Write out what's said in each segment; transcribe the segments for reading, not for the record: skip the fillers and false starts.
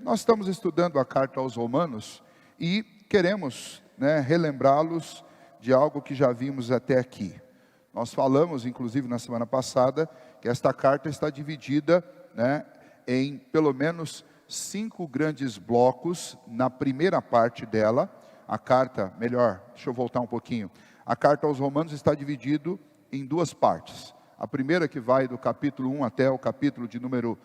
nós estamos estudando a carta aos Romanos e queremos, relembrá-los de algo que já vimos até aqui. Nós falamos, inclusive na semana passada, que esta carta está dividida, em pelo menos 5 grandes blocos. Na primeira parte dela, deixa eu voltar um pouquinho. A carta aos Romanos está dividida em 2 partes. A primeira, que vai do capítulo 1 até o capítulo de número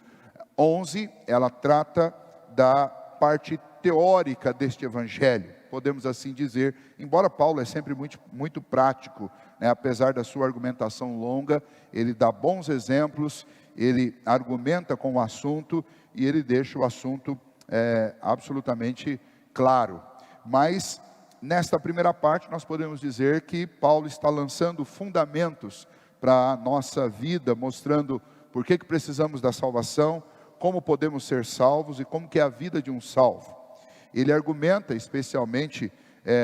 11, ela trata da parte teórica deste evangelho, podemos assim dizer, embora Paulo é sempre muito prático, apesar da sua argumentação longa, ele dá bons exemplos, ele argumenta com o assunto e ele deixa o assunto absolutamente claro. Mas nesta primeira parte nós podemos dizer que Paulo está lançando fundamentos para a nossa vida, mostrando por que precisamos da salvação, como podemos ser salvos e como que é a vida de um salvo. Ele argumenta, especialmente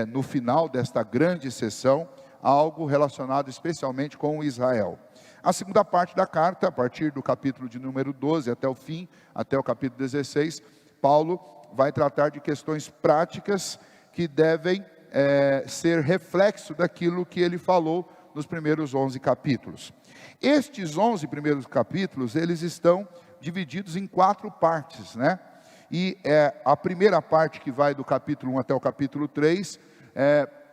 no final desta grande sessão, algo relacionado especialmente com Israel. A segunda parte da carta, a partir do capítulo de número 12 até o fim, até o capítulo 16, Paulo vai tratar de questões práticas que devem ser reflexo daquilo que ele falou nos primeiros 11 capítulos. Estes 11 primeiros capítulos, eles estão divididos em 4 partes, E a primeira parte, que vai do capítulo 1 até o capítulo 3,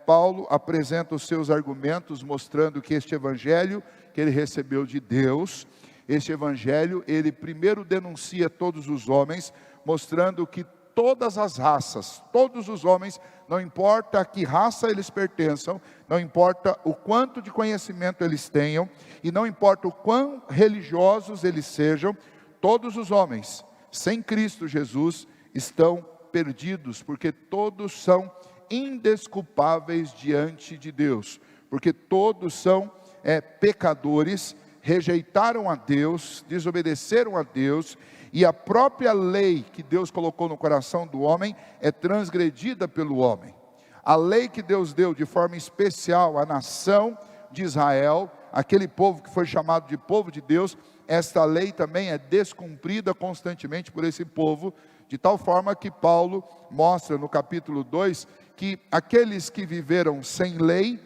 Paulo apresenta os seus argumentos, mostrando que este evangelho que ele recebeu de Deus, este evangelho, ele primeiro denuncia todos os homens, mostrando que todas as raças, todos os homens, não importa a que raça eles pertençam, não importa o quanto de conhecimento eles tenham, e não importa o quão religiosos eles sejam, todos os homens, sem Cristo Jesus, estão perdidos, porque todos são indesculpáveis diante de Deus, porque todos são pecadores, rejeitaram a Deus, desobedeceram a Deus, e a própria lei que Deus colocou no coração do homem é transgredida pelo homem. A lei que Deus deu de forma especial à nação de Israel, aquele povo que foi chamado de povo de Deus, esta lei também é descumprida constantemente por esse povo, de tal forma que Paulo mostra no capítulo 2, que aqueles que viveram sem lei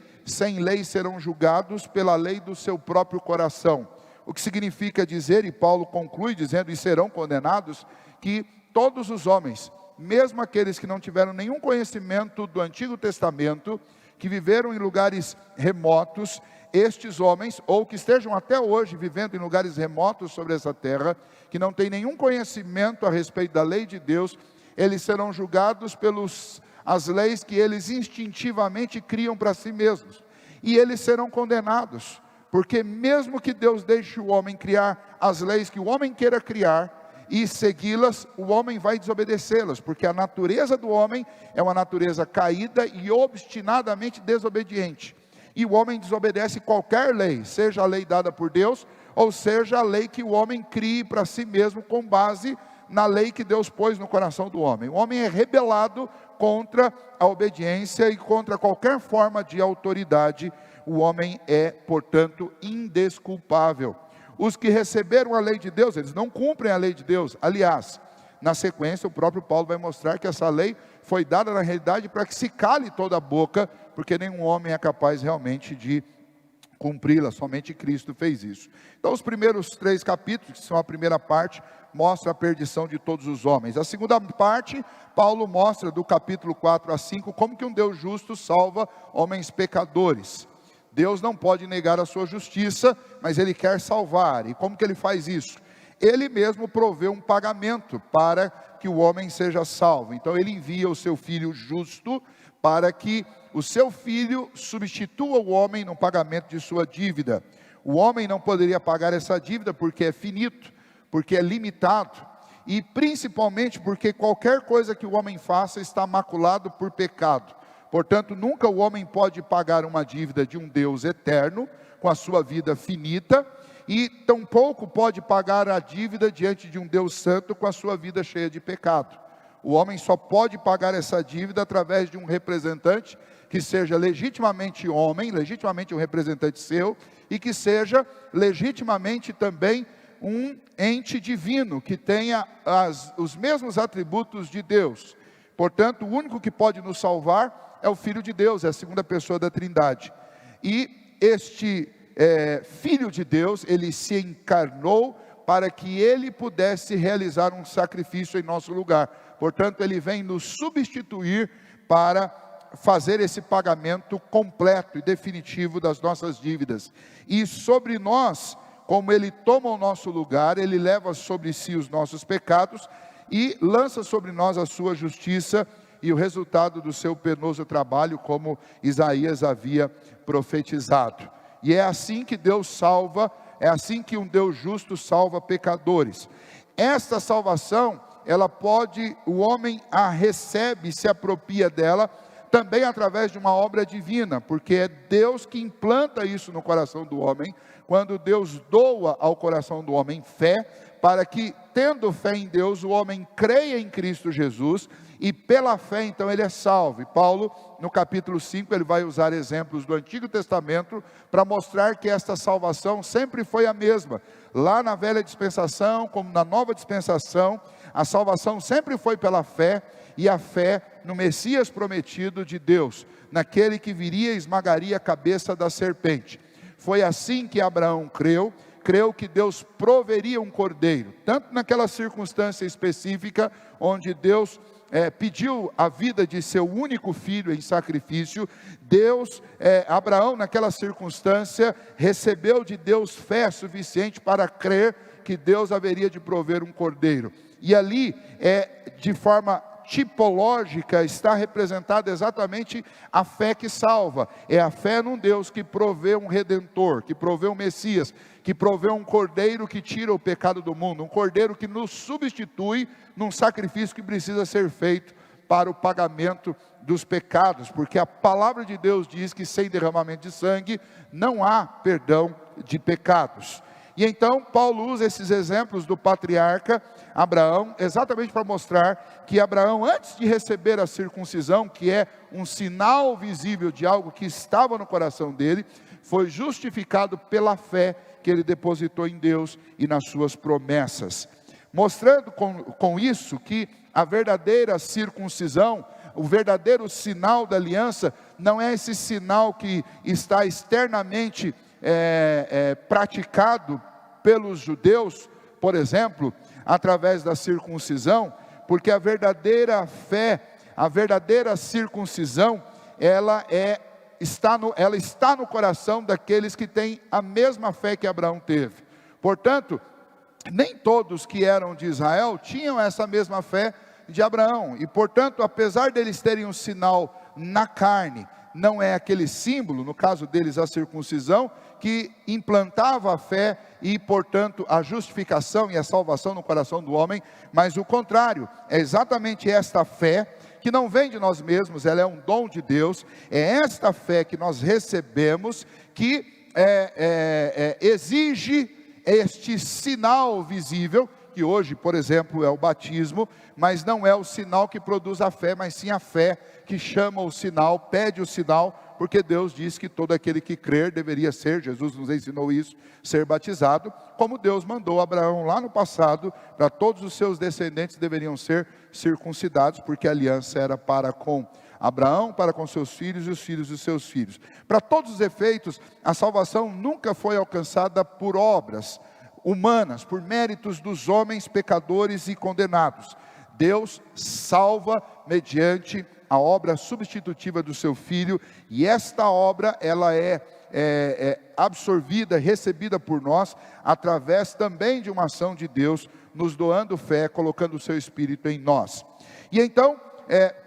serão julgados pela lei do seu próprio coração. O que significa dizer, e Paulo conclui dizendo, e serão condenados, que todos os homens, mesmo aqueles que não tiveram nenhum conhecimento do Antigo Testamento, que viveram em lugares remotos, estes homens, ou que estejam até hoje vivendo em lugares remotos sobre essa terra, que não têm nenhum conhecimento a respeito da lei de Deus, eles serão julgados pelas leis que eles instintivamente criam para si mesmos, e eles serão condenados, porque mesmo que Deus deixe o homem criar as leis que o homem queira criar, e segui-las, o homem vai desobedecê-las, porque a natureza do homem é uma natureza caída e obstinadamente desobediente, e o homem desobedece qualquer lei, seja a lei dada por Deus, ou seja a lei que o homem crie para si mesmo, com base na lei que Deus pôs no coração do homem. O homem é rebelado contra a obediência e contra qualquer forma de autoridade. O homem é, portanto, indesculpável. Os que receberam a lei de Deus, eles não cumprem a lei de Deus. Aliás, na sequência, o próprio Paulo vai mostrar que essa lei foi dada na realidade para que se cale toda a boca, porque nenhum homem é capaz realmente de cumpri-la, somente Cristo fez isso. Então os primeiros 3 capítulos, que são a primeira parte, mostra a perdição de todos os homens. A segunda parte, Paulo mostra do capítulo 4 a 5, como que um Deus justo salva homens pecadores. Deus não pode negar a sua justiça, mas Ele quer salvar. E como que Ele faz isso? Ele mesmo proveu um pagamento para que o homem seja salvo. Então Ele envia o seu Filho justo, para que o seu Filho substitua o homem no pagamento de sua dívida. O homem não poderia pagar essa dívida porque é finito, porque é limitado, e principalmente porque qualquer coisa que o homem faça está maculado por pecado. Portanto, nunca o homem pode pagar uma dívida de um Deus eterno, com a sua vida finita, e tampouco pode pagar a dívida diante de um Deus santo, com a sua vida cheia de pecado. O homem só pode pagar essa dívida através de um representante, que seja legitimamente homem, legitimamente um representante seu, e que seja legitimamente também um ente divino que tenha os mesmos atributos de Deus. Portanto, o único que pode nos salvar é o Filho de Deus, é a segunda pessoa da Trindade. E este Filho de Deus, ele se encarnou para que ele pudesse realizar um sacrifício em nosso lugar. Portanto, ele vem nos substituir para fazer esse pagamento completo e definitivo das nossas dívidas. E sobre nós, como ele toma o nosso lugar, ele leva sobre si os nossos pecados e lança sobre nós a sua justiça e o resultado do seu penoso trabalho, como Isaías havia profetizado. E é assim que Deus salva, é assim que um Deus justo salva pecadores. Esta salvação, o homem a recebe, se apropria dela, também através de uma obra divina, porque é Deus que implanta isso no coração do homem, quando Deus doa ao coração do homem fé, para que, tendo fé em Deus, o homem creia em Cristo Jesus, e pela fé então ele é salvo. E Paulo, no capítulo 5, ele vai usar exemplos do Antigo Testamento, para mostrar que esta salvação sempre foi a mesma, lá na velha dispensação, como na nova dispensação, a salvação sempre foi pela fé, e a fé no Messias prometido de Deus, naquele que viria e esmagaria a cabeça da serpente. Foi assim que Abraão creu que Deus proveria um cordeiro, tanto naquela circunstância específica, onde Deus pediu a vida de seu único filho em sacrifício. Abraão naquela circunstância, recebeu de Deus fé suficiente para crer que Deus haveria de prover um cordeiro, e ali de forma tipológica está representada exatamente a fé que salva, é a fé num Deus que provê um Redentor, que provê um Messias, que provê um Cordeiro que tira o pecado do mundo, um Cordeiro que nos substitui num sacrifício que precisa ser feito para o pagamento dos pecados, porque a palavra de Deus diz que sem derramamento de sangue não há perdão de pecados. E então Paulo usa esses exemplos do patriarca Abraão, exatamente para mostrar que Abraão, antes de receber a circuncisão, que é um sinal visível de algo que estava no coração dele, foi justificado pela fé que ele depositou em Deus e nas suas promessas, mostrando com isso que a verdadeira circuncisão, o verdadeiro sinal da aliança, não é esse sinal que está externamente praticado pelos judeus, por exemplo, através da circuncisão, porque a verdadeira fé, a verdadeira circuncisão, ela está no coração daqueles que têm a mesma fé que Abraão teve. Portanto, nem todos que eram de Israel tinham essa mesma fé de Abraão, e portanto, apesar deles terem um sinal na carne, não é aquele símbolo, no caso deles a circuncisão, que implantava a fé e portanto a justificação e a salvação no coração do homem, mas o contrário, é exatamente esta fé que não vem de nós mesmos, ela é um dom de Deus, é esta fé que nós recebemos, que exige este sinal visível, que hoje, por exemplo, é o batismo, mas não é o sinal que produz a fé, mas sim a fé que chama o sinal, pede o sinal, porque Deus diz que todo aquele que crer deveria ser, Jesus nos ensinou isso, ser batizado, como Deus mandou Abraão lá no passado, para todos os seus descendentes deveriam ser circuncidados, porque a aliança era para com Abraão, para com seus filhos e os filhos dos seus filhos. Para todos os efeitos, a salvação nunca foi alcançada por obras humanas, por méritos dos homens pecadores e condenados. Deus salva mediante a obra substitutiva do seu Filho, e esta obra ela é absorvida, recebida por nós, através também de uma ação de Deus, nos doando fé, colocando o seu Espírito em nós. E então,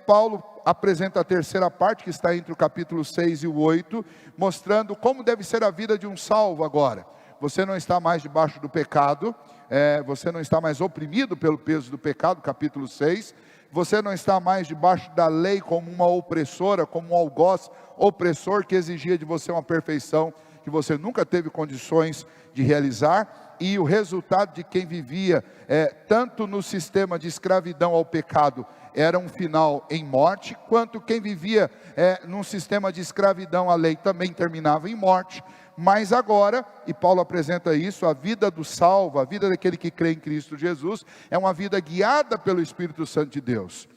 Paulo apresenta a terceira parte, que está entre o capítulo 6 e o 8, mostrando como deve ser a vida de um salvo agora. Você não está mais debaixo do pecado, você não está mais oprimido pelo peso do pecado, capítulo 6, você não está mais debaixo da lei como uma opressora, como um algoz opressor que exigia de você uma perfeição que você nunca teve condições de realizar, e o resultado de quem vivia tanto no sistema de escravidão ao pecado era um final em morte, quanto quem vivia num sistema de escravidão à lei também terminava em morte. Mas agora, e Paulo apresenta isso, a vida do salvo, a vida daquele que crê em Cristo Jesus, é uma vida guiada pelo Espírito Santo de Deus.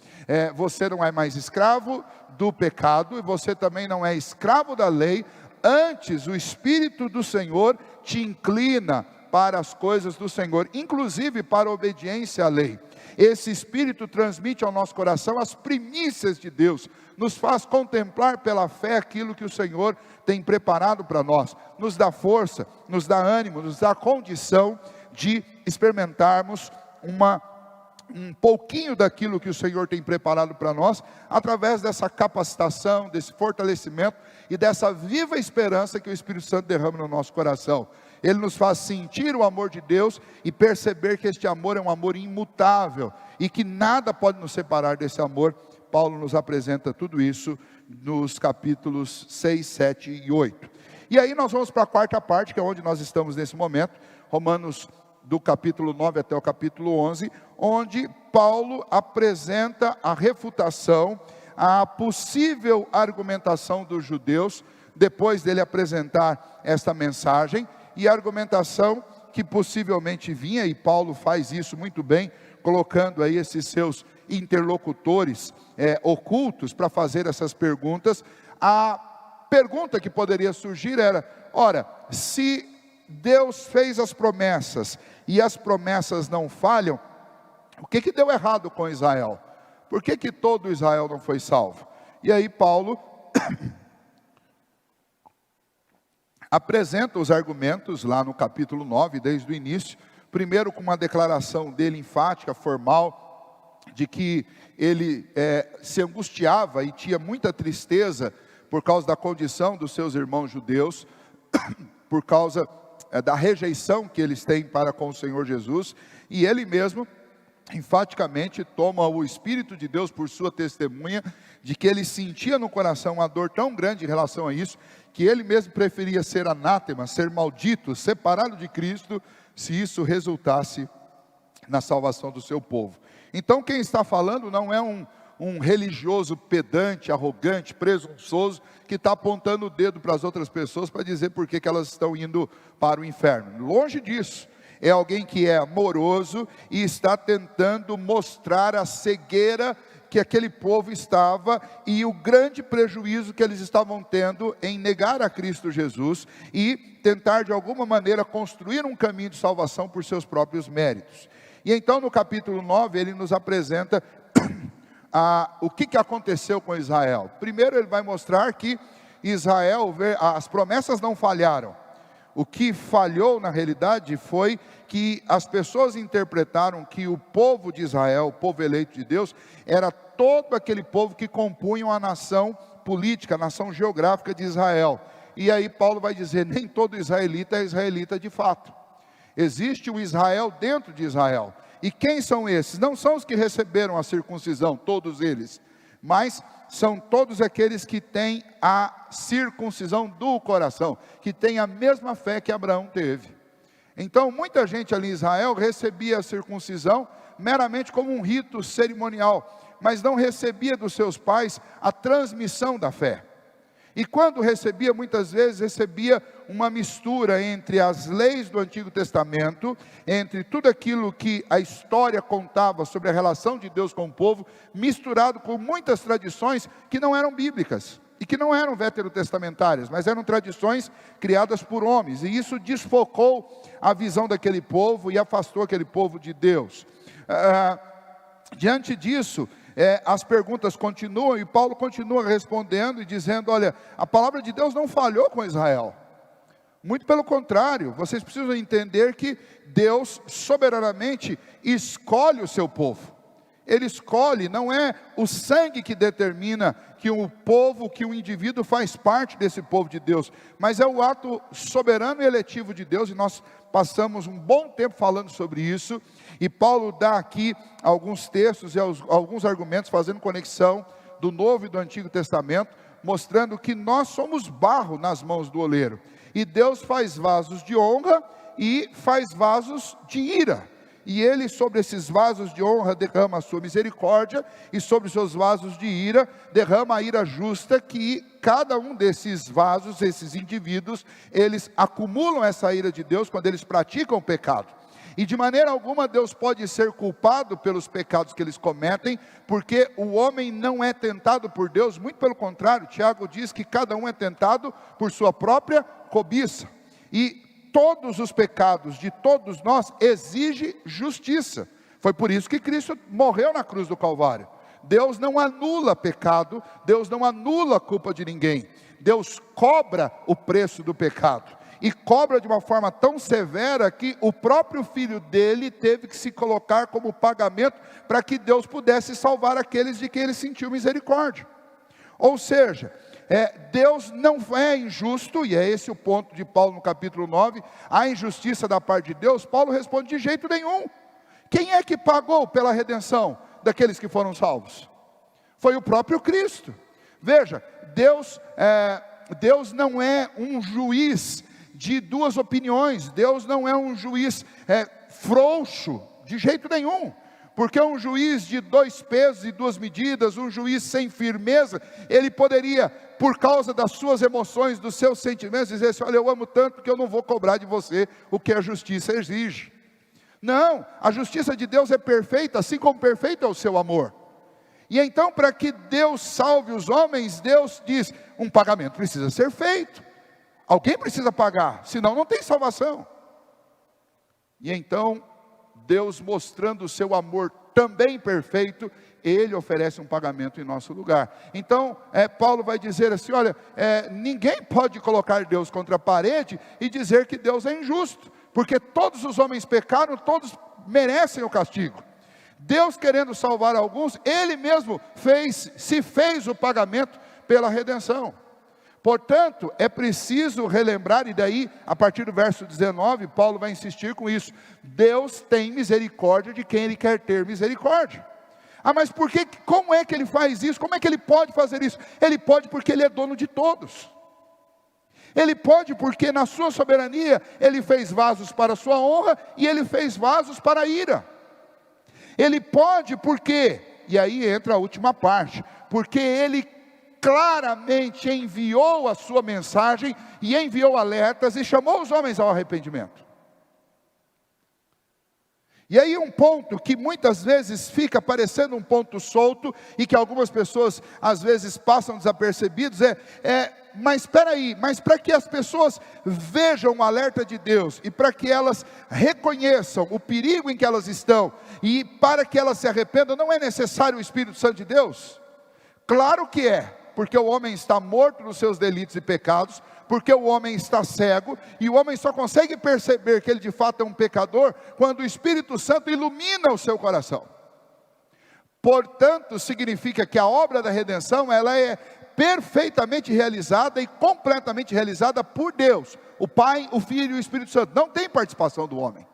Você não é mais escravo do pecado, e você também não é escravo da lei. Antes, o Espírito do Senhor te inclina para as coisas do Senhor, inclusive para a obediência à lei. Esse Espírito transmite ao nosso coração as primícias de Deus, nos faz contemplar pela fé aquilo que o Senhor tem preparado para nós, nos dá força, nos dá ânimo, nos dá condição de experimentarmos um pouquinho daquilo que o Senhor tem preparado para nós, através dessa capacitação, desse fortalecimento e dessa viva esperança que o Espírito Santo derrama no nosso coração. Ele nos faz sentir o amor de Deus e perceber que este amor é um amor imutável e que nada pode nos separar desse amor. Paulo nos apresenta tudo isso nos capítulos 6, 7 e 8. E aí nós vamos para a quarta parte, que é onde nós estamos nesse momento, Romanos do capítulo 9 até o capítulo 11, onde Paulo apresenta a refutação, a possível argumentação dos judeus, depois dele apresentar esta mensagem, e a argumentação que possivelmente vinha, e Paulo faz isso muito bem, colocando aí esses seus interlocutores ocultos para fazer essas perguntas. A pergunta que poderia surgir era: ora, se Deus fez as promessas e as promessas não falham, o que deu errado com Israel? Por que todo Israel não foi salvo? E aí Paulo apresenta os argumentos lá no capítulo 9, desde o início. Primeiro com uma declaração dele enfática, formal, de que ele se angustiava e tinha muita tristeza por causa da condição dos seus irmãos judeus, por causa da rejeição que eles têm para com o Senhor Jesus, e ele mesmo enfaticamente toma o Espírito de Deus por sua testemunha, de que ele sentia no coração uma dor tão grande em relação a isso, que ele mesmo preferia ser anátema, ser maldito, separado de Cristo, se isso resultasse na salvação do seu povo. Então quem está falando não é um religioso pedante, arrogante, presunçoso, que está apontando o dedo para as outras pessoas para dizer por que elas estão indo para o inferno. Longe disso. É alguém que é amoroso e está tentando mostrar a cegueira que aquele povo estava e o grande prejuízo que eles estavam tendo em negar a Cristo Jesus e tentar de alguma maneira construir um caminho de salvação por seus próprios méritos. E então no capítulo 9 ele nos apresenta o que aconteceu com Israel. Primeiro ele vai mostrar que Israel, as promessas não falharam. O que falhou na realidade foi que as pessoas interpretaram que o povo de Israel, o povo eleito de Deus, era todo aquele povo que compunha a nação política, a nação geográfica de Israel. E aí Paulo vai dizer, nem todo israelita é israelita de fato. Existe um Israel dentro de Israel. E quem são esses? Não são os que receberam a circuncisão, todos eles, mas são todos aqueles que têm a circuncisão do coração, que têm a mesma fé que Abraão teve. Então muita gente ali em Israel recebia a circuncisão meramente como um rito cerimonial, mas não recebia dos seus pais a transmissão da fé. E quando recebia, muitas vezes recebia uma mistura entre as leis do Antigo Testamento, entre tudo aquilo que a história contava sobre a relação de Deus com o povo, misturado com muitas tradições que não eram bíblicas, e que não eram veterotestamentárias, mas eram tradições criadas por homens, e isso desfocou a visão daquele povo e afastou aquele povo de Deus. Diante disso, as perguntas continuam e Paulo continua respondendo e dizendo, olha, a palavra de Deus não falhou com Israel. Muito pelo contrário, vocês precisam entender que Deus soberanamente escolhe o seu povo. Ele escolhe, não é o sangue que determina que o povo, que o indivíduo faz parte desse povo de Deus, mas é o ato soberano e eletivo de Deus, e nós passamos um bom tempo falando sobre isso, e Paulo dá aqui alguns textos e alguns argumentos, fazendo conexão do Novo e do Antigo Testamento, mostrando que nós somos barro nas mãos do oleiro, e Deus faz vasos de honra e faz vasos de ira. e ele sobre esses vasos de honra derrama a sua misericórdia, e sobre os seus vasos de ira derrama a ira justa, que cada um desses vasos, esses indivíduos, eles acumulam essa ira de Deus quando eles praticam o pecado. E de maneira alguma Deus pode ser culpado pelos pecados que eles cometem, porque o homem não é tentado por Deus, muito pelo contrário, Tiago diz que cada um é tentado por sua própria cobiça. E todos os pecados de todos nós exigem justiça. Foi por isso que Cristo morreu na cruz do Calvário. Deus não anula pecado, Deus não anula a culpa de ninguém. Deus cobra o preço do pecado. E cobra de uma forma tão severa que o próprio filho dele teve que se colocar como pagamento para que Deus pudesse salvar aqueles de quem ele sentiu misericórdia. Ou seja, Deus não é injusto, e é esse o ponto de Paulo no capítulo 9, a injustiça da parte de Deus. Paulo responde: de jeito nenhum. Quem é que pagou pela redenção daqueles que foram salvos? Foi o próprio Cristo. Veja, Deus não é um juiz de duas opiniões. Deus não é um juiz frouxo, de jeito nenhum, porque um juiz de dois pesos e duas medidas, um juiz sem firmeza, ele poderia, por causa das suas emoções, dos seus sentimentos, dizer assim: olha, eu amo tanto que eu não vou cobrar de você o que a justiça exige. Não, a justiça de Deus é perfeita, assim como perfeito é o seu amor. E então, para que Deus salve os homens, Deus diz: um pagamento precisa ser feito. Alguém precisa pagar, senão não tem salvação. E então, Deus, mostrando o seu amor também perfeito, Ele oferece um pagamento em nosso lugar. Então, Paulo vai dizer assim: olha, ninguém pode colocar Deus contra a parede e dizer que Deus é injusto, porque todos os homens pecaram, todos merecem o castigo. Deus, querendo salvar alguns, Ele mesmo se fez o pagamento pela redenção. Portanto, é preciso relembrar, e daí, a partir do verso 19, Paulo vai insistir com isso: Deus tem misericórdia de quem Ele quer ter misericórdia. Mas por que, como é que Ele faz isso? Como é que Ele pode fazer isso? Ele pode porque Ele é dono de todos. Ele pode porque na sua soberania, Ele fez vasos para a sua honra, e Ele fez vasos para a ira. Ele pode porque, e aí entra a última parte, porque Ele claramente enviou a sua mensagem, e enviou alertas, e chamou os homens ao arrependimento. E aí um ponto que muitas vezes fica parecendo um ponto solto, e que algumas pessoas às vezes passam desapercebidos, mas espera aí, mas para que as pessoas vejam o alerta de Deus, e para que elas reconheçam o perigo em que elas estão, e para que elas se arrependam, não é necessário o Espírito Santo de Deus? Claro que é, porque o homem está morto nos seus delitos e pecados, porque o homem está cego, e o homem só consegue perceber que ele de fato é um pecador, quando o Espírito Santo ilumina o seu coração. Portanto, significa que a obra da redenção, ela é perfeitamente realizada e completamente realizada por Deus, o Pai, o Filho e o Espírito Santo. Não tem participação do homem.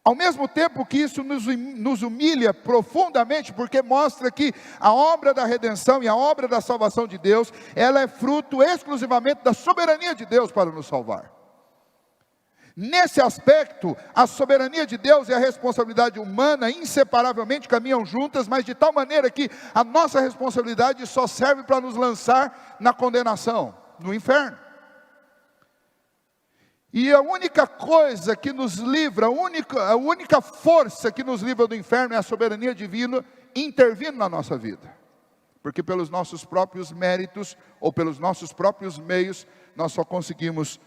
Ao mesmo tempo que isso nos humilha profundamente, porque mostra que a obra da redenção e a obra da salvação de Deus, ela é fruto exclusivamente da soberania de Deus para nos salvar. Nesse aspecto, a soberania de Deus e a responsabilidade humana inseparavelmente caminham juntas, mas de tal maneira que a nossa responsabilidade só serve para nos lançar na condenação, no inferno. E a única coisa que nos livra, a única força que nos livra do inferno é a soberania divina intervindo na nossa vida. Porque pelos nossos próprios méritos, ou pelos nossos próprios meios, nós só conseguimos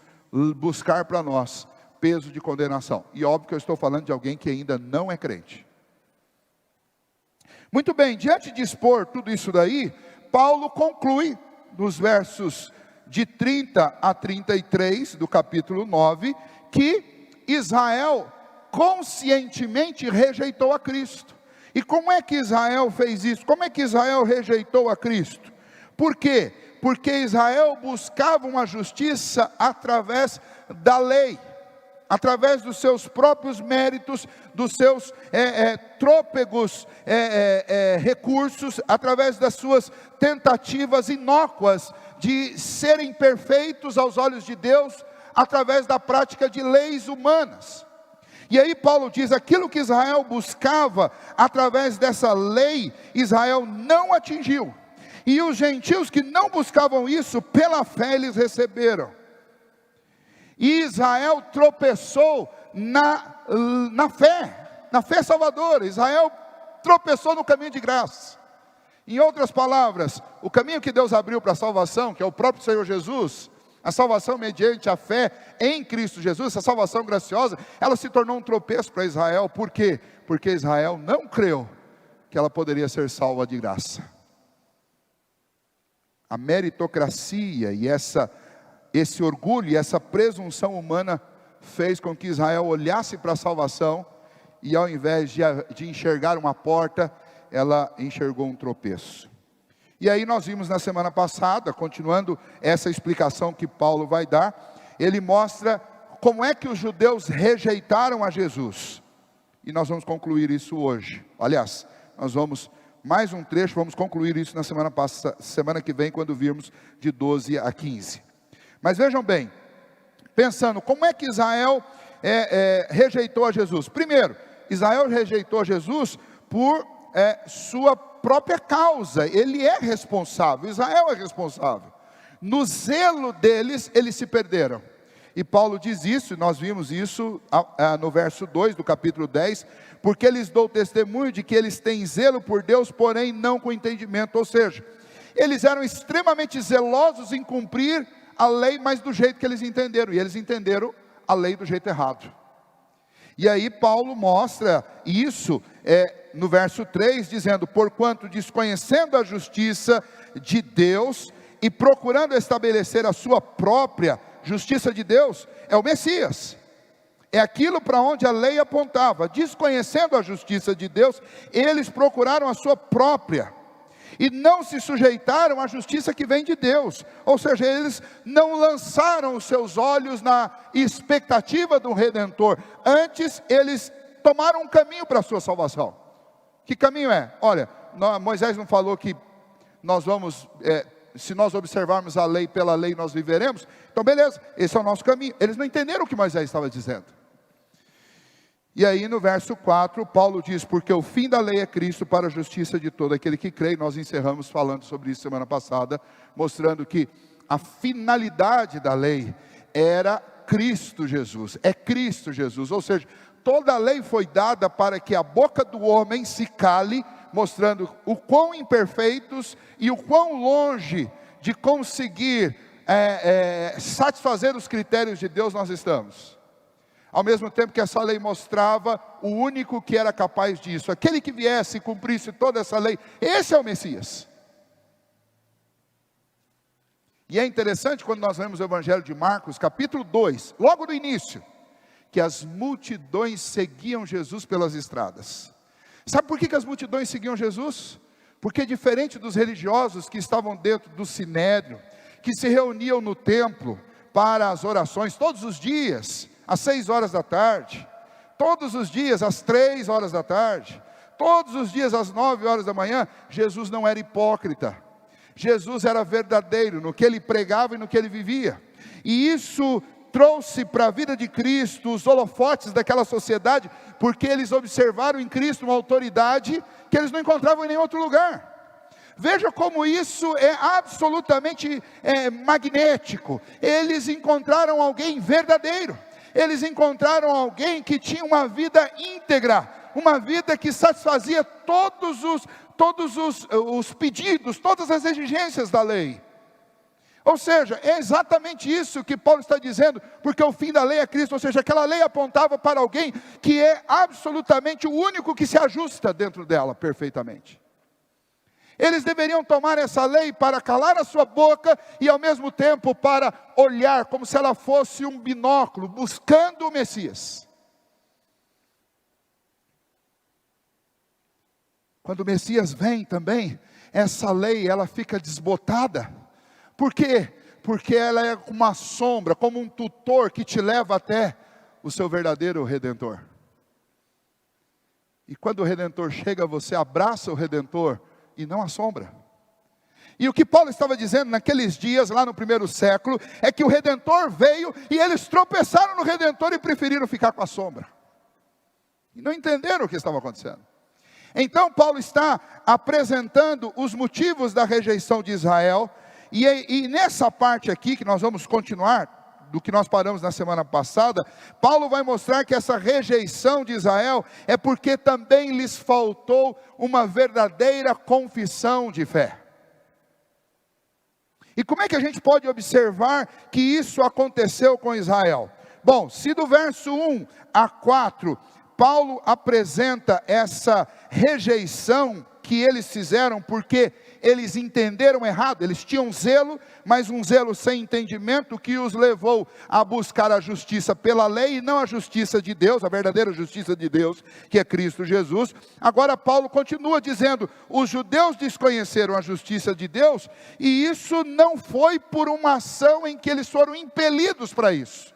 buscar para nós peso de condenação. E óbvio que eu estou falando de alguém que ainda não é crente. Muito bem, diante de expor tudo isso daí, Paulo conclui nos versos de 30 a 33 do capítulo 9, que Israel conscientemente rejeitou a Cristo. E como é que Israel fez isso? Como é que Israel rejeitou a Cristo? Por quê? Porque Israel buscava uma justiça através da lei, através dos seus próprios méritos, dos seus trôpegos recursos, através das suas tentativas inócuas de serem perfeitos aos olhos de Deus, através da prática de leis humanas. E aí Paulo diz, aquilo que Israel buscava através dessa lei, Israel não atingiu. E os gentios que não buscavam isso, pela fé eles receberam. E Israel tropeçou na fé salvadora. Israel tropeçou no caminho de graça. Em outras palavras, o caminho que Deus abriu para a salvação, que é o próprio Senhor Jesus, a salvação mediante a fé em Cristo Jesus, essa salvação graciosa, ela se tornou um tropeço para Israel. Por quê? Porque Israel não creu que ela poderia ser salva de graça. A meritocracia e esse orgulho e essa presunção humana fez com que Israel olhasse para a salvação e ao invés de enxergar uma porta, ela enxergou um tropeço. E aí nós vimos na semana passada, continuando essa explicação que Paulo vai dar, ele mostra como é que os judeus rejeitaram a Jesus. E nós vamos concluir isso hoje. Aliás, nós vamos, mais um trecho, vamos concluir isso na semana que vem, quando virmos de 12 a 15. Mas vejam bem, pensando, como é que Israel rejeitou a Jesus? Primeiro, Israel rejeitou a Jesus por sua própria causa. Ele é responsável, Israel é responsável. No zelo deles, eles se perderam. E Paulo diz isso, nós vimos isso no verso 2 do capítulo 10, porque eles dão testemunho de que eles têm zelo por Deus, porém não com entendimento. Ou seja, eles eram extremamente zelosos em cumprir a lei, mas do jeito que eles entenderam, e eles entenderam a lei do jeito errado. E aí Paulo mostra isso no verso 3, dizendo, porquanto desconhecendo a justiça de Deus, e procurando estabelecer a sua própria justiça de Deus, é o Messias, é aquilo para onde a lei apontava. Desconhecendo a justiça de Deus, eles procuraram a sua própria, e não se sujeitaram à justiça que vem de Deus. Ou seja, eles não lançaram os seus olhos na expectativa do Redentor. Antes, eles tomaram um caminho para a sua salvação. Que caminho é? Olha, Moisés não falou que nós vamos, se nós observarmos a lei, pela lei nós viveremos? Então beleza, esse é o nosso caminho. Eles não entenderam o que Moisés estava dizendo. E aí no verso 4, Paulo diz, porque o fim da lei é Cristo para a justiça de todo aquele que crê. E nós encerramos falando sobre isso semana passada, mostrando que a finalidade da lei era Cristo Jesus, é Cristo Jesus. Ou seja, toda a lei foi dada para que a boca do homem se cale, mostrando o quão imperfeitos e o quão longe de conseguir satisfazer os critérios de Deus nós estamos. Ao mesmo tempo que essa lei mostrava o único que era capaz disso, aquele que viesse e cumprisse toda essa lei, esse é o Messias. E é interessante quando nós lemos o Evangelho de Marcos, capítulo 2, logo no início, que as multidões seguiam Jesus pelas estradas. Sabe por que as multidões seguiam Jesus? Porque diferente dos religiosos que estavam dentro do sinédrio, que se reuniam no templo para as orações todos os dias, às 6 horas da tarde, todos os dias às 3 horas da tarde, todos os dias às 9 horas da manhã, Jesus não era hipócrita, Jesus era verdadeiro no que ele pregava e no que ele vivia, e isso trouxe para a vida de Cristo os holofotes daquela sociedade, porque eles observaram em Cristo uma autoridade que eles não encontravam em nenhum outro lugar. Veja como isso é absolutamente magnético. Eles encontraram alguém verdadeiro, eles encontraram alguém que tinha uma vida íntegra, uma vida que satisfazia todos os pedidos, todas as exigências da lei. Ou seja, é exatamente isso que Paulo está dizendo, porque o fim da lei é Cristo. Ou seja, aquela lei apontava para alguém que é absolutamente o único que se ajusta dentro dela perfeitamente. Eles deveriam tomar essa lei para calar a sua boca e ao mesmo tempo para olhar como se ela fosse um binóculo, buscando o Messias. Quando o Messias vem também, essa lei ela fica desbotada. Por quê? Porque ela é como uma sombra, como um tutor que te leva até o seu verdadeiro Redentor. E quando o Redentor chega, você abraça o Redentor e não a sombra. E o que Paulo estava dizendo naqueles dias, lá no primeiro século, é que o Redentor veio e eles tropeçaram no Redentor e preferiram ficar com a sombra. E não entenderam o que estava acontecendo. Então Paulo está apresentando os motivos da rejeição de Israel. E nessa parte aqui, que nós vamos continuar, do que nós paramos na semana passada, Paulo vai mostrar que essa rejeição de Israel é porque também lhes faltou uma verdadeira confissão de fé. E como é que a gente pode observar que isso aconteceu com Israel? Bom, se do verso 1 a 4, Paulo apresenta essa rejeição que eles fizeram porque eles entenderam errado, eles tinham zelo, mas um zelo sem entendimento que os levou a buscar a justiça pela lei e não a justiça de Deus, a verdadeira justiça de Deus, que é Cristo Jesus. Agora Paulo continua dizendo, os judeus desconheceram a justiça de Deus, e isso não foi por uma ação em que eles foram impelidos para isso.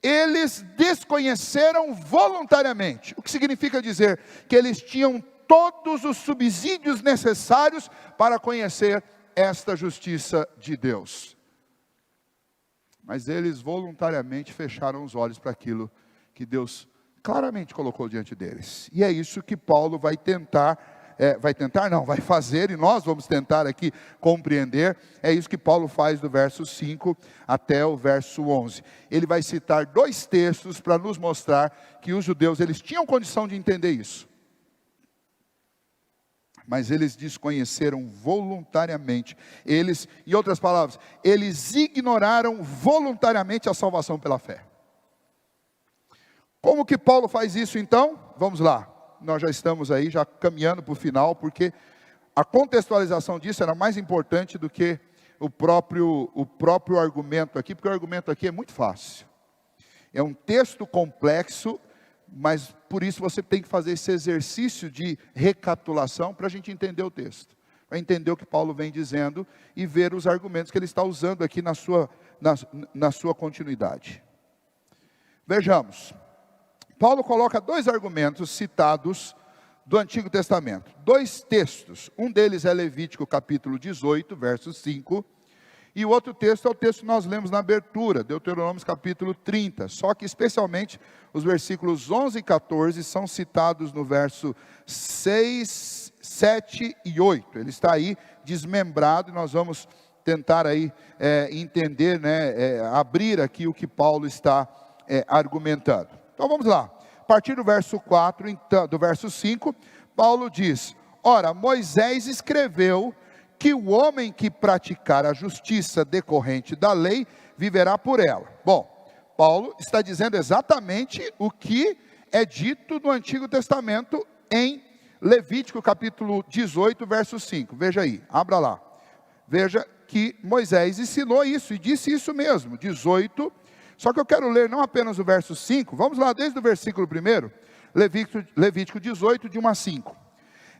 Eles desconheceram voluntariamente, o que significa dizer que eles tinham todos os subsídios necessários para conhecer esta justiça de Deus. Mas eles voluntariamente fecharam os olhos para aquilo que Deus claramente colocou diante deles. E é isso que Paulo vai fazer, e nós vamos tentar aqui compreender. É isso que Paulo faz do verso 5 até o verso 11. Ele vai citar 2 textos para nos mostrar que os judeus, eles tinham condição de entender isso. Mas eles desconheceram voluntariamente. Eles, em outras palavras, eles ignoraram voluntariamente a salvação pela fé. Como que Paulo faz isso então? Vamos lá. Nós já estamos aí, já caminhando para o final, porque a contextualização disso era mais importante do que o próprio argumento aqui, porque o argumento aqui é muito fácil. É um texto complexo, mas por isso você tem que fazer esse exercício de recapitulação para a gente entender o texto. Para entender o que Paulo vem dizendo e ver os argumentos que ele está usando aqui na sua continuidade. Vejamos. Paulo coloca 2 argumentos citados do Antigo Testamento. 2 textos. Um deles é Levítico capítulo 18, verso 5. E o outro texto é o texto que nós lemos na abertura, Deuteronômio capítulo 30. Só que especialmente os versículos 11 e 14 são citados no verso 6, 7 e 8. Ele está aí desmembrado e nós vamos tentar aí entender, abrir aqui o que Paulo está argumentando. Então vamos lá. A partir do verso 4, então, do verso 5, Paulo diz: ora, Moisés escreveu que o homem que praticar a justiça decorrente da lei, viverá por ela. Bom, Paulo está dizendo exatamente o que é dito no Antigo Testamento em Levítico capítulo 18, verso 5. Veja aí, abra lá. Veja que Moisés ensinou isso e disse isso mesmo, 18. Só que eu quero ler não apenas o verso 5, vamos lá desde o versículo 1, Levítico 18, de 1 a 5.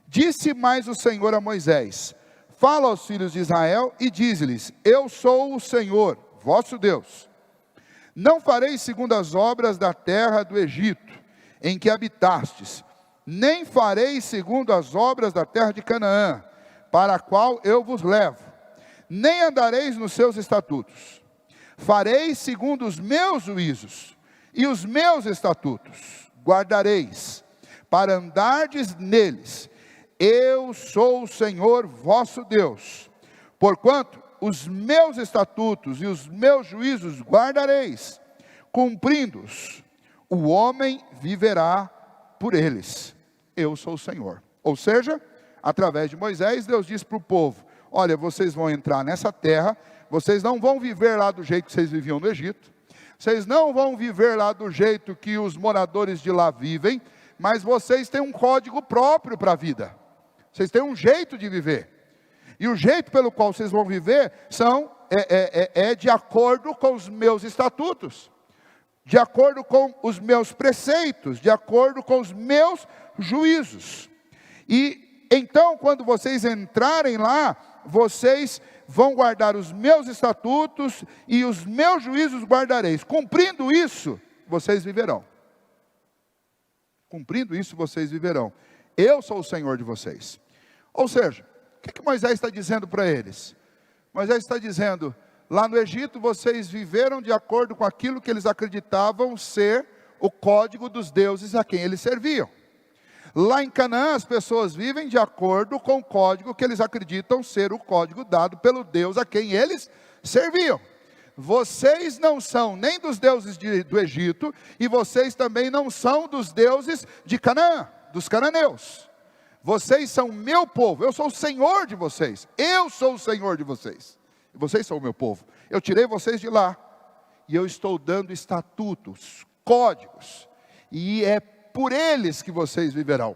Disse mais o Senhor a Moisés: fala aos filhos de Israel e dize-lhes: eu sou o Senhor, vosso Deus. Não fareis segundo as obras da terra do Egito, em que habitastes, nem fareis segundo as obras da terra de Canaã, para a qual eu vos levo, nem andareis nos seus estatutos. Fareis segundo os meus juízos, e os meus estatutos guardareis, para andardes neles. Eu sou o Senhor vosso Deus, porquanto os meus estatutos e os meus juízos guardareis, cumprindo-os, o homem viverá por eles. Eu sou o Senhor. Ou seja, através de Moisés, Deus diz para o povo: olha, vocês vão entrar nessa terra, vocês não vão viver lá do jeito que vocês viviam no Egito, vocês não vão viver lá do jeito que os moradores de lá vivem, mas vocês têm um código próprio para a vida. Vocês têm um jeito de viver. E o jeito pelo qual vocês vão viver é de acordo com os meus estatutos, de acordo com os meus preceitos, de acordo com os meus juízos. E então, quando vocês entrarem lá, vocês vão guardar os meus estatutos e os meus juízos guardareis. Cumprindo isso, vocês viverão. Cumprindo isso, vocês viverão. Eu sou o Senhor de vocês. Ou seja, o que Moisés está dizendo para eles? Moisés está dizendo: lá no Egito vocês viveram de acordo com aquilo que eles acreditavam ser o código dos deuses a quem eles serviam. Lá em Canaã, as pessoas vivem de acordo com o código que eles acreditam ser o código dado pelo Deus a quem eles serviam. Vocês não são nem dos deuses do Egito, e vocês também não são dos deuses de Canaã, dos cananeus. Vocês são meu povo, eu sou o Senhor de vocês. Eu sou o Senhor de vocês. E vocês são o meu povo. Eu tirei vocês de lá, e eu estou dando estatutos, códigos, e é por eles que vocês viverão.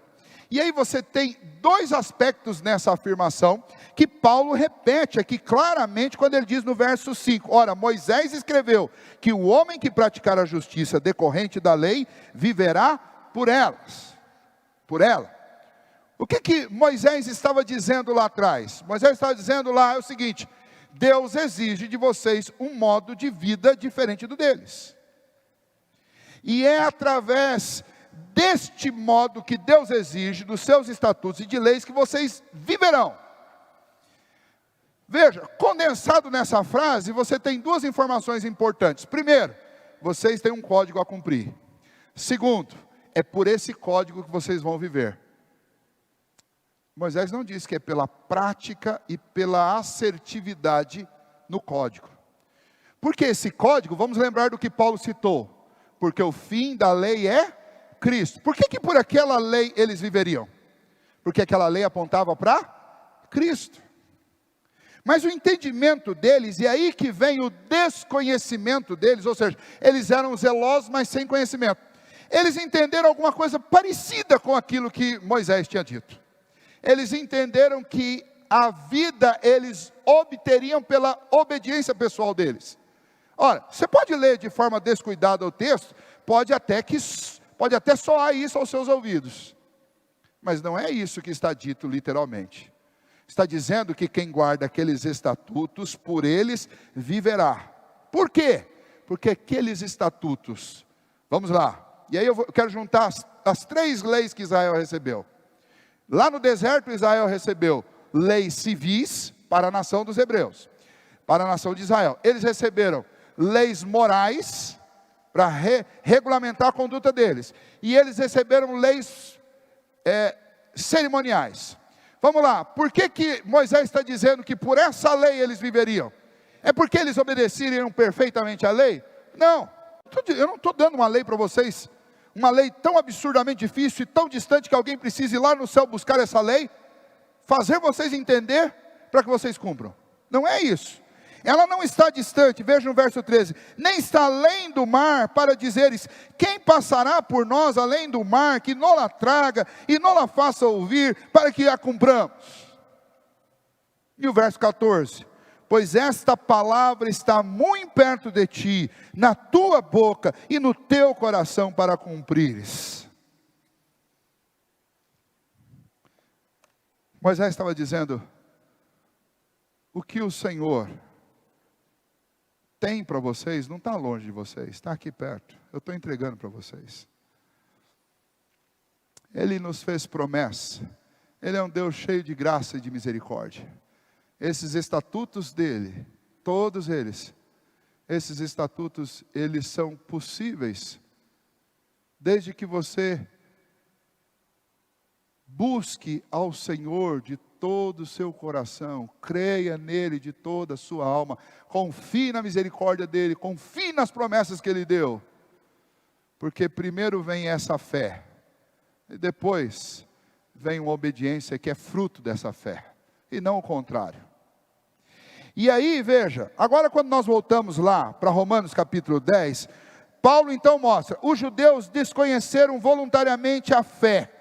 E aí você tem dois aspectos nessa afirmação, que Paulo repete aqui claramente, quando ele diz no verso 5, ora, Moisés escreveu, que o homem que praticar a justiça decorrente da lei, viverá por elas, por ela. O que Moisés estava dizendo lá atrás? Moisés estava dizendo lá, é o seguinte, Deus exige de vocês um modo de vida diferente do deles. E é através deste modo que Deus exige, dos seus estatutos e de leis, que vocês viverão. Veja, condensado nessa frase, você tem duas informações importantes. Primeiro, vocês têm um código a cumprir. Segundo, é por esse código que vocês vão viver. Moisés não disse que é pela prática e pela assertividade no código. Porque esse código, vamos lembrar do que Paulo citou, porque o fim da lei é Cristo. Por que por aquela lei eles viveriam? Porque aquela lei apontava para Cristo. Mas o entendimento deles, e aí que vem o desconhecimento deles, ou seja, eles eram zelosos, mas sem conhecimento. Eles entenderam alguma coisa parecida com aquilo que Moisés tinha dito. Eles entenderam que a vida eles obteriam pela obediência pessoal deles. Ora, você pode ler de forma descuidada o texto, pode até soar isso aos seus ouvidos, mas não é isso que está dito literalmente. Está dizendo que quem guarda aqueles estatutos, por eles viverá. Por quê? Porque aqueles estatutos, vamos lá, e aí eu quero juntar as três leis que Israel recebeu. Lá no deserto, Israel recebeu leis civis para a nação dos hebreus, para a nação de Israel. Eles receberam leis morais para regulamentar a conduta deles. E eles receberam leis cerimoniais. Vamos lá, por que Moisés está dizendo que por essa lei eles viveriam? É porque eles obedeceriam perfeitamente a lei? Não, eu não estou dando uma lei para vocês, uma lei tão absurdamente difícil e tão distante que alguém precise ir lá no céu buscar essa lei, fazer vocês entender para que vocês cumpram. Não é isso. Ela não está distante, veja no verso 13, nem está além do mar para dizeres, quem passará por nós além do mar, que não la traga e não la faça ouvir, para que a cumpramos. E o verso 14, pois esta palavra está muito perto de ti, na tua boca e no teu coração para cumprires. Moisés estava dizendo, o que o Senhor tem para vocês, não está longe de vocês, está aqui perto, eu estou entregando para vocês. Ele nos fez promessa, Ele é um Deus cheio de graça e de misericórdia. Esses estatutos dele, todos eles, esses estatutos, eles são possíveis, desde que você busque ao Senhor de todo o seu coração, creia nele de toda a sua alma, confie na misericórdia dele, confie nas promessas que ele deu, porque primeiro vem essa fé, e depois vem uma obediência que é fruto dessa fé, e não o contrário. E aí veja, agora quando nós voltamos lá para Romanos capítulo 10, Paulo então mostra, os judeus desconheceram voluntariamente a fé,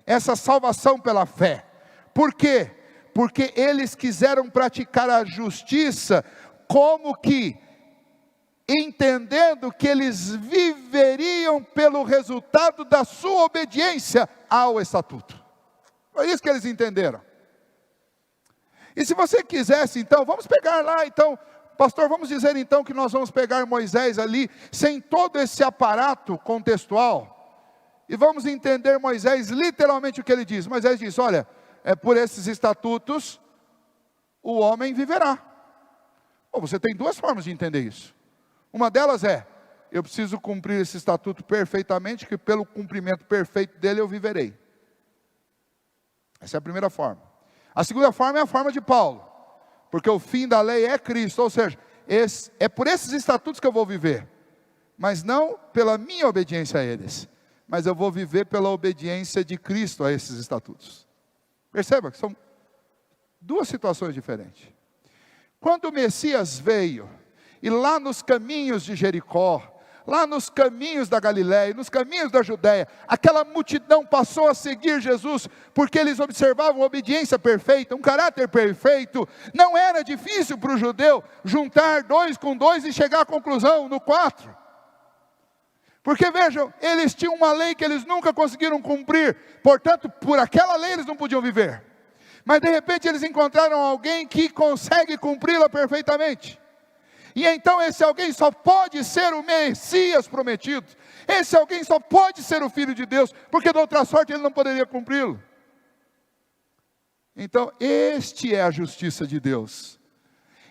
essa salvação pela fé. Por quê? Porque eles quiseram praticar a justiça como que entendendo que eles viveriam pelo resultado da sua obediência ao estatuto. Foi isso que eles entenderam. E se você quisesse então, vamos pegar lá então, pastor, vamos dizer então que nós vamos pegar Moisés ali, sem todo esse aparato contextual, e vamos entender Moisés literalmente o que ele diz. Moisés diz, olha, por esses estatutos, o homem viverá. Bom, você tem duas formas de entender isso. Uma delas é, eu preciso cumprir esse estatuto perfeitamente, que pelo cumprimento perfeito dele eu viverei. Essa é a primeira forma. A segunda forma é a forma de Paulo, porque o fim da lei é Cristo, ou seja, é por esses estatutos que eu vou viver, mas não pela minha obediência a eles, mas eu vou viver pela obediência de Cristo a esses estatutos. Perceba que são duas situações diferentes. Quando o Messias veio, e lá nos caminhos de Jericó, lá nos caminhos da Galiléia, nos caminhos da Judéia, aquela multidão passou a seguir Jesus, porque eles observavam a obediência perfeita, um caráter perfeito. Não era difícil para o judeu juntar 2 com 2 e chegar à conclusão no 4. Porque vejam, eles tinham uma lei que eles nunca conseguiram cumprir, portanto, por aquela lei eles não podiam viver. Mas de repente eles encontraram alguém que consegue cumpri-la perfeitamente. E então esse alguém só pode ser o Messias prometido. Esse alguém só pode ser o Filho de Deus, porque de outra sorte ele não poderia cumpri-lo. Então este é a justiça de Deus.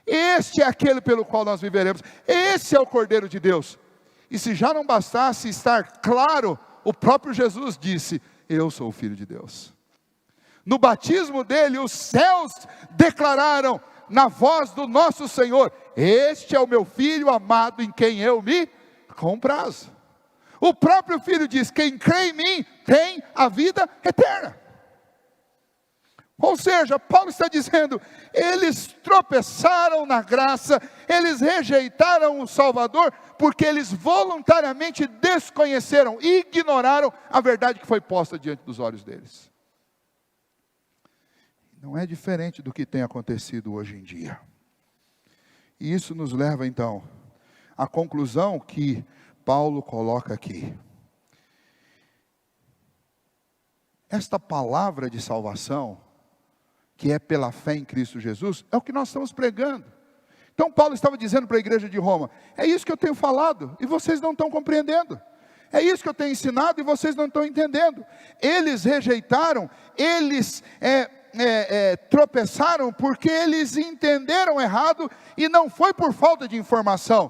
Este é aquele pelo qual nós viveremos. Esse é o Cordeiro de Deus. E se já não bastasse estar claro, o próprio Jesus disse: eu sou o Filho de Deus. No batismo dele, os céus declararam na voz do nosso Senhor: este é o meu Filho amado, em quem eu me comprazo. O próprio Filho diz: quem crê em mim tem a vida eterna. Ou seja, Paulo está dizendo, eles tropeçaram na graça, eles rejeitaram o Salvador, porque eles voluntariamente desconheceram, ignoraram a verdade que foi posta diante dos olhos deles. Não é diferente do que tem acontecido hoje em dia. E isso nos leva então à conclusão que Paulo coloca aqui. Esta palavra de salvação, que é pela fé em Cristo Jesus, é o que nós estamos pregando. Então Paulo estava dizendo para a igreja de Roma: é isso que eu tenho falado, e vocês não estão compreendendo. É isso que eu tenho ensinado, e vocês não estão entendendo. Eles rejeitaram, eles tropeçaram, porque eles entenderam errado, e não foi por falta de informação.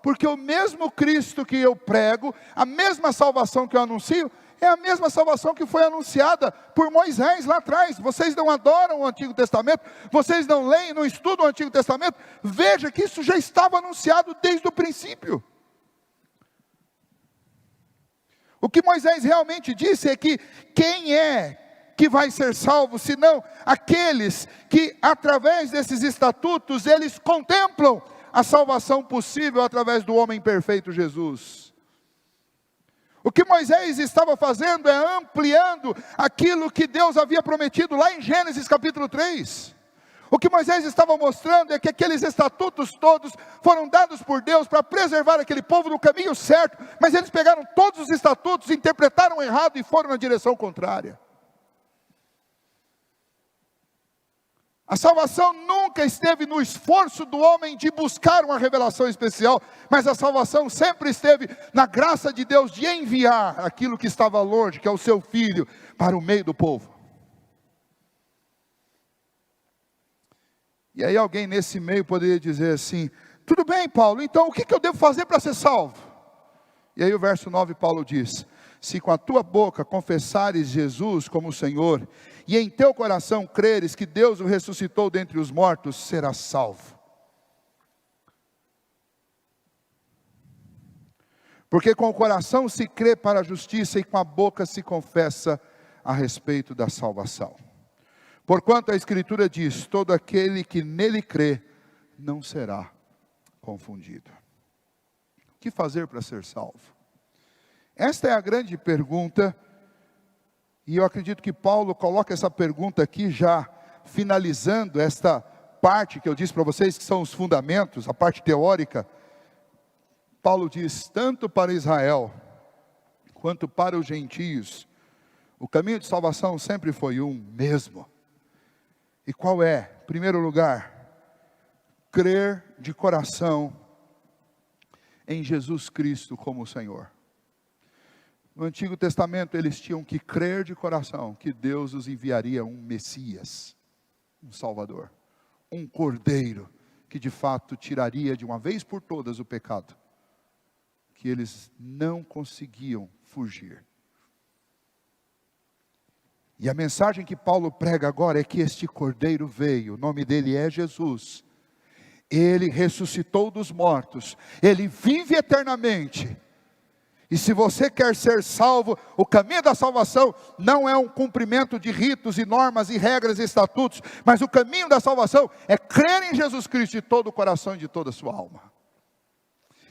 Porque o mesmo Cristo que eu prego, a mesma salvação que eu anuncio, é a mesma salvação que foi anunciada por Moisés lá atrás. Vocês não adoram o Antigo Testamento, vocês não leem, não estudam o Antigo Testamento. Veja que isso já estava anunciado desde o princípio. O que Moisés realmente disse é que quem é que vai ser salvo, senão aqueles que através desses estatutos, eles contemplam a salvação possível através do homem perfeito Jesus. O que Moisés estava fazendo é ampliando aquilo que Deus havia prometido lá em Gênesis capítulo 3. O que Moisés estava mostrando é que aqueles estatutos todos foram dados por Deus para preservar aquele povo no caminho certo, mas eles pegaram todos os estatutos, interpretaram errado e foram na direção contrária. A salvação nunca esteve no esforço do homem de buscar uma revelação especial, mas a salvação sempre esteve na graça de Deus de enviar aquilo que estava longe, que é o seu Filho, para o meio do povo. E aí alguém nesse meio poderia dizer assim: tudo bem, Paulo, então o que eu devo fazer para ser salvo? E aí o verso 9 Paulo diz: se com a tua boca confessares Jesus como Senhor, e em teu coração creres que Deus o ressuscitou dentre os mortos, serás salvo. Porque com o coração se crê para a justiça, e com a boca se confessa a respeito da salvação. Porquanto a Escritura diz: todo aquele que nele crê, não será confundido. O que fazer para ser salvo? Esta é a grande pergunta. E eu acredito que Paulo coloca essa pergunta aqui já finalizando esta parte que eu disse para vocês, que são os fundamentos, a parte teórica. Paulo diz: tanto para Israel, quanto para os gentios, o caminho de salvação sempre foi um mesmo. E qual é? Em primeiro lugar, crer de coração em Jesus Cristo como Senhor. No Antigo Testamento eles tinham que crer de coração que Deus os enviaria um Messias, um Salvador, um Cordeiro, que de fato tiraria de uma vez por todas o pecado, que eles não conseguiam fugir. E a mensagem que Paulo prega agora é que este Cordeiro veio, o nome dele é Jesus. Ele ressuscitou dos mortos, ele vive eternamente. E se você quer ser salvo, o caminho da salvação não é um cumprimento de ritos e normas e regras e estatutos, mas o caminho da salvação é crer em Jesus Cristo de todo o coração e de toda a sua alma.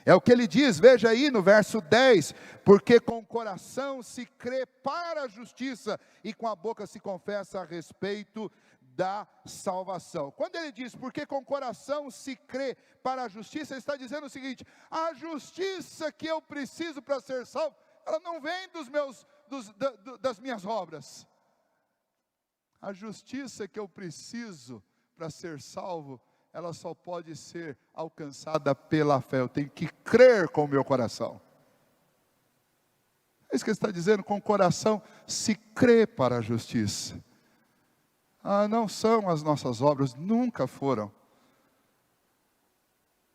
É o que ele diz, veja aí no verso 10, porque com o coração se crê para a justiça e com a boca se confessa a respeito da salvação. Quando ele diz, porque com o coração se crê para a justiça, ele está dizendo o seguinte: a justiça que eu preciso para ser salvo, ela não vem das minhas obras. A justiça que eu preciso para ser salvo, ela só pode ser alcançada pela fé. Eu tenho que crer com o meu coração. É isso que ele está dizendo, com o coração se crê para a justiça. Não são as nossas obras, nunca foram.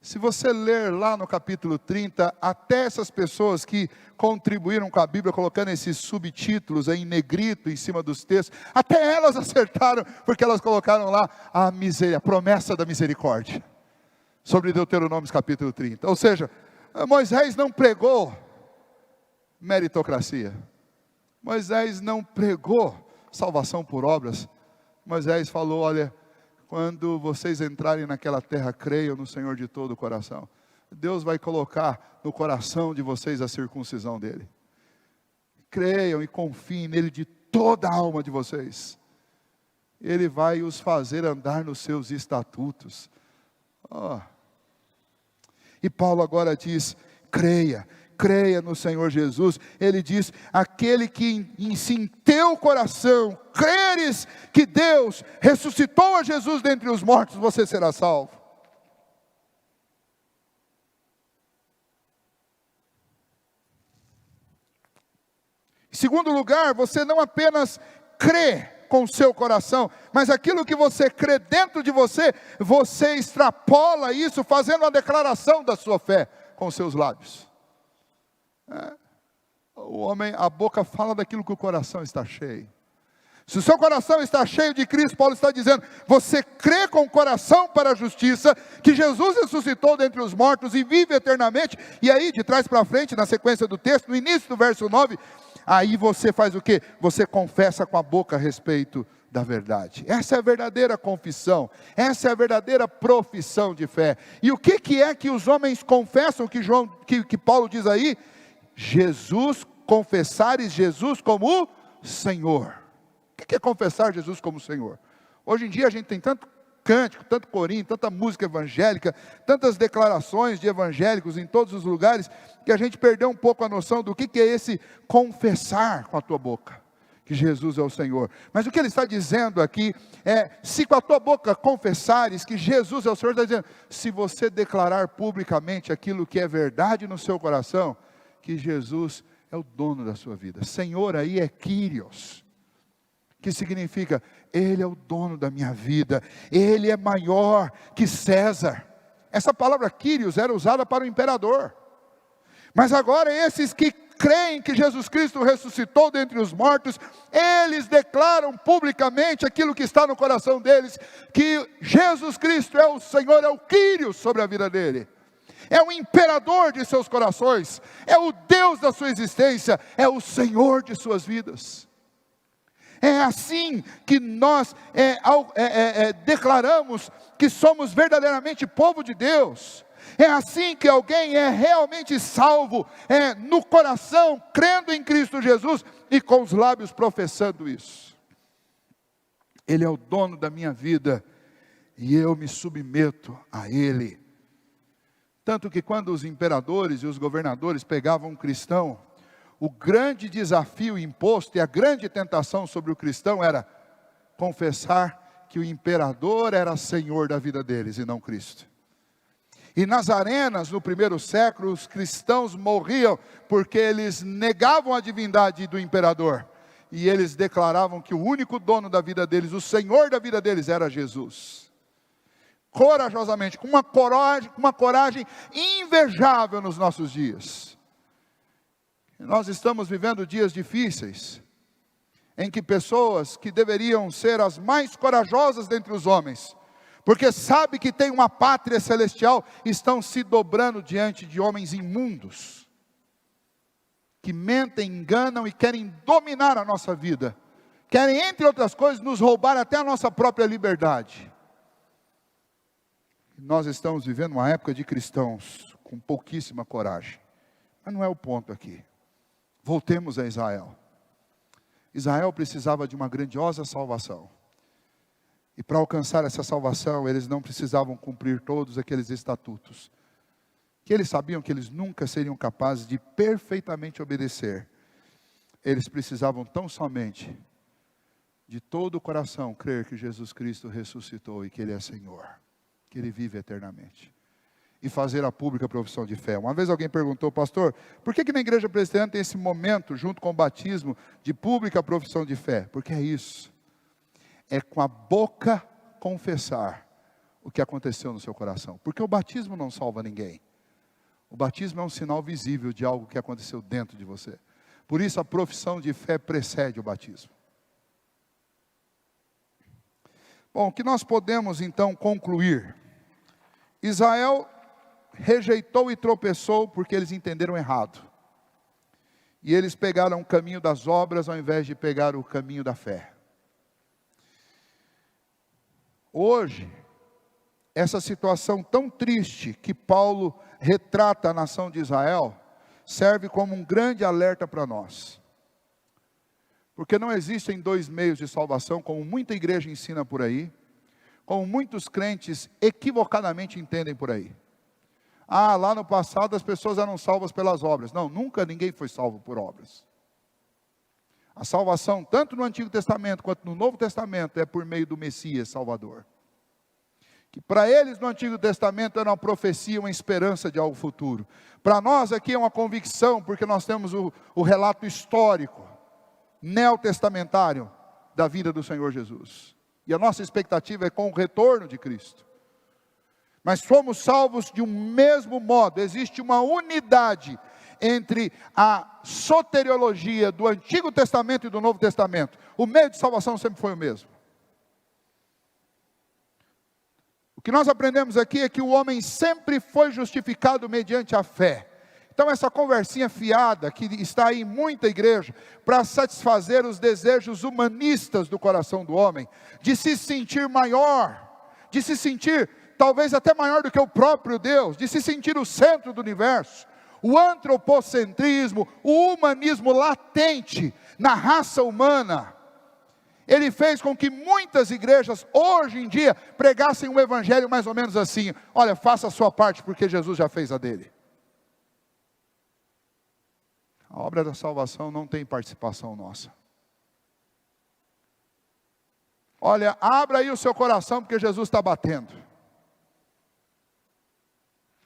Se você ler lá no capítulo 30, até essas pessoas que contribuíram com a Bíblia, colocando esses subtítulos aí em negrito em cima dos textos, até elas acertaram, porque elas colocaram lá a promessa da misericórdia, sobre Deuteronômio capítulo 30. Ou seja, Moisés não pregou meritocracia, Moisés não pregou salvação por obras. Moisés falou: olha, quando vocês entrarem naquela terra, creiam no Senhor de todo o coração. Deus vai colocar no coração de vocês a circuncisão dele. Creiam e confiem nele de toda a alma de vocês. Ele vai os fazer andar nos seus estatutos. E Paulo agora diz: creia no Senhor Jesus. Ele diz: aquele que em teu coração creres que Deus ressuscitou a Jesus dentre os mortos, você será salvo. Em segundo lugar, você não apenas crê com o seu coração, mas aquilo que você crê dentro de você, você extrapola isso fazendo a declaração da sua fé com os seus lábios. O homem, a boca fala daquilo que o coração está cheio. Se o seu coração está cheio de Cristo, Paulo está dizendo, você crê com o coração para a justiça, que Jesus ressuscitou dentre os mortos e vive eternamente. E aí, de trás para frente, na sequência do texto, no início do verso 9, aí você faz o quê? Você confessa com a boca a respeito da verdade. Essa é a verdadeira confissão, essa é a verdadeira profissão de fé. E o que é que os homens confessam, que Paulo diz aí? Confessares Jesus como Senhor. O que é confessar Jesus como Senhor? Hoje em dia a gente tem tanto cântico, tanto corinho, tanta música evangélica, tantas declarações de evangélicos em todos os lugares, que a gente perdeu um pouco a noção do que é esse confessar com a tua boca, que Jesus é o Senhor. Mas o que ele está dizendo aqui é, se com a tua boca confessares que Jesus é o Senhor, está dizendo, se você declarar publicamente aquilo que é verdade no seu coração, que Jesus é o dono da sua vida. Senhor aí é Kyrios, que significa, Ele é o dono da minha vida, Ele é maior que César. Essa palavra Kyrios era usada para o imperador. Mas agora esses que creem que Jesus Cristo ressuscitou dentre os mortos, eles declaram publicamente aquilo que está no coração deles, que Jesus Cristo é o Senhor, é o Kyrios sobre a vida dele. É o imperador de seus corações, é o Deus da sua existência, é o Senhor de suas vidas. É assim que nós declaramos que somos verdadeiramente povo de Deus. É assim que alguém é realmente salvo, no coração, crendo em Cristo Jesus e com os lábios professando isso. Ele é o dono da minha vida e eu me submeto a Ele. Tanto que quando os imperadores e os governadores pegavam um cristão, o grande desafio imposto e a grande tentação sobre o cristão era confessar que o imperador era senhor da vida deles e não Cristo. E nas arenas, no primeiro século, os cristãos morriam porque eles negavam a divindade do imperador. E eles declaravam que o único dono da vida deles, o senhor da vida deles, era Jesus. Corajosamente, com uma coragem invejável nos nossos dias. Nós estamos vivendo dias difíceis, em que pessoas que deveriam ser as mais corajosas dentre os homens, porque sabe que tem uma pátria celestial, estão se dobrando diante de homens imundos, que mentem, enganam e querem dominar a nossa vida, querem, entre outras coisas, nos roubar até a nossa própria liberdade. Nós estamos vivendo uma época de cristãos com pouquíssima coragem, mas não é o ponto aqui. Voltemos a Israel. Israel precisava de uma grandiosa salvação. E para alcançar essa salvação, eles não precisavam cumprir todos aqueles estatutos, que eles sabiam que eles nunca seriam capazes de perfeitamente obedecer. Eles precisavam tão somente, de todo o coração, crer que Jesus Cristo ressuscitou e que Ele é Senhor, que Ele vive eternamente. E fazer a pública profissão de fé. Uma vez alguém perguntou, pastor, por que na igreja presbiteriana tem esse momento, junto com o batismo, de pública profissão de fé? Porque é isso. É com a boca confessar o que aconteceu no seu coração. Porque o batismo não salva ninguém. O batismo é um sinal visível de algo que aconteceu dentro de você. Por isso a profissão de fé precede o batismo. Bom, o que nós podemos então concluir? Israel rejeitou e tropeçou porque eles entenderam errado. E eles pegaram o caminho das obras ao invés de pegar o caminho da fé. Hoje, essa situação tão triste que Paulo retrata a nação de Israel, serve como um grande alerta para nós. Porque não existem dois meios de salvação, como muita igreja ensina por aí, como muitos crentes equivocadamente entendem por aí. Ah, lá no passado as pessoas eram salvas pelas obras. Não, nunca ninguém foi salvo por obras. A salvação, tanto no Antigo Testamento quanto no Novo Testamento, é por meio do Messias Salvador. Que para eles no Antigo Testamento era uma profecia, uma esperança de algo futuro. Para nós aqui é uma convicção, porque nós temos o relato histórico, neotestamentário, da vida do Senhor Jesus. E a nossa expectativa é com o retorno de Cristo. Mas somos salvos de um mesmo modo. Existe uma unidade entre a soteriologia do Antigo Testamento e do Novo Testamento. O meio de salvação sempre foi o mesmo. O que nós aprendemos aqui é que o homem sempre foi justificado mediante a fé. Então essa conversinha fiada que está aí em muita igreja, para satisfazer os desejos humanistas do coração do homem, de se sentir maior, de se sentir talvez até maior do que o próprio Deus, de se sentir o centro do universo, o antropocentrismo, o humanismo latente na raça humana, ele fez com que muitas igrejas, hoje em dia, pregassem um evangelho mais ou menos assim: olha, faça a sua parte, porque Jesus já fez a dele. A obra da salvação não tem participação nossa. Olha, abra aí o seu coração, porque Jesus está batendo.